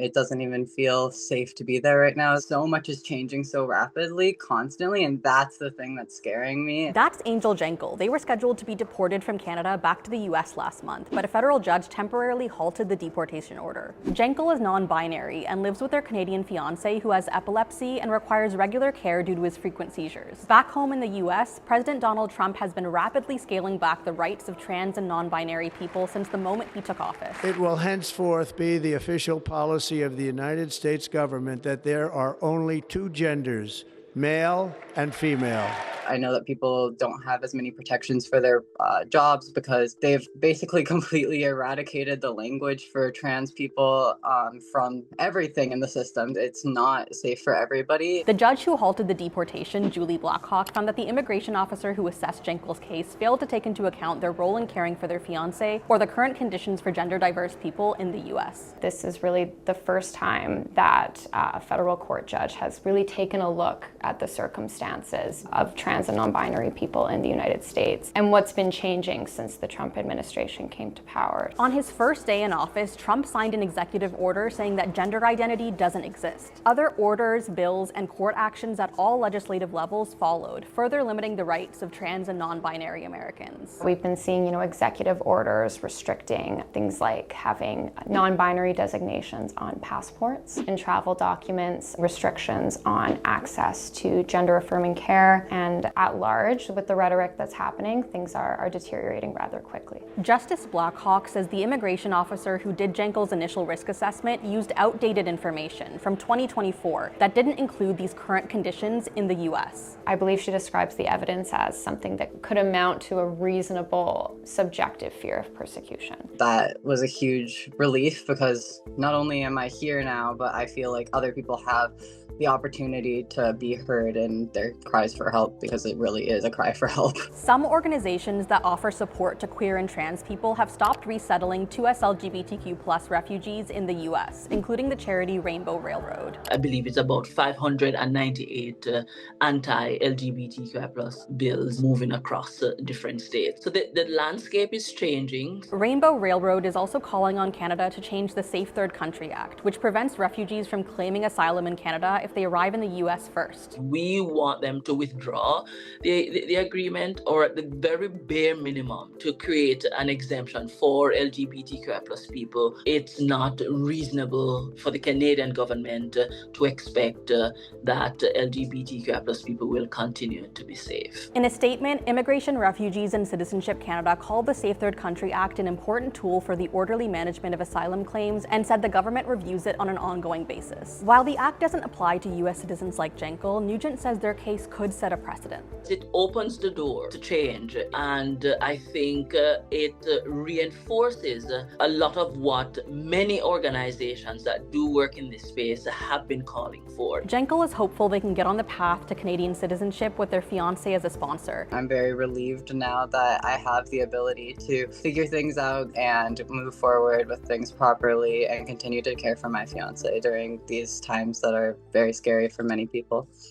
It doesn't even feel safe to be there right now. So much is changing so rapidly, constantly, and that's the thing that's scaring me. That's Angel Jenkel. They were scheduled to be deported from Canada back to the US last month, but a federal judge temporarily halted the deportation order. Jenkel is non-binary and lives with their Canadian fiancé who has epilepsy and requires regular care due to his frequent seizures. Back home in the US, President Donald Trump has been rapidly scaling back the rights of trans and non-binary people since the moment he took office. It will henceforth be the official policy of the United States government that there are only two genders, male and female. I know that people don't have as many protections for their jobs because they've basically completely eradicated the language for trans people from everything in the system. It's not safe for everybody. The judge who halted the deportation, Julie Blackhawk, found that the immigration officer who assessed Jenkel's case failed to take into account their role in caring for their fiancé or the current conditions for gender diverse people in the US. This is really the first time that a federal court judge has really taken a look at the circumstances of trans and non-binary people in the United States and what's been changing since the Trump administration came to power. On his first day in office, Trump signed an executive order saying that gender identity doesn't exist. Other orders, bills, and court actions at all legislative levels followed, further limiting the rights of trans and non-binary Americans. We've been seeing, executive orders restricting things like having non-binary designations on passports and travel documents, restrictions on access to gender-affirming care, and at large, with the rhetoric that's happening, things are deteriorating rather quickly. Justice Blackhawk says the immigration officer who did Jenkel's initial risk assessment used outdated information from 2024 that didn't include these current conditions in the US. I believe she describes the evidence as something that could amount to a reasonable subjective fear of persecution. That was a huge relief because not only am I here now, but I feel like other people have the opportunity to be heard in their cries for help, because it really is a cry for help. Some organizations that offer support to queer and trans people have stopped resettling 2S LGBTQ+ refugees in the US, including the charity Rainbow Railroad. I believe it's about 598 anti-LGBTQI+ bills moving across different states. So the landscape is changing. Rainbow Railroad is also calling on Canada to change the Safe Third Country Act, which prevents refugees from claiming asylum in Canada if they arrive in the US first. We want them to withdraw the agreement, or at the very bare minimum to create an exemption for LGBTQI+ people. It's not reasonable for the Canadian government to expect that LGBTQI+ people will continue to be safe. In a statement, Immigration, Refugees and Citizenship Canada called the Safe Third Country Act an important tool for the orderly management of asylum claims and said the government reviews it on an ongoing basis. While the act doesn't apply to US citizens like Jenkel, Nugent says their case could set a precedent. It opens the door to change, and I think it reinforces a lot of what many organizations that do work in this space have been calling for. Jenkel is hopeful they can get on the path to Canadian citizenship with their fiancé as a sponsor. I'm very relieved now that I have the ability to figure things out and move forward with things properly and continue to care for my fiancé during these times that are very scary for many people.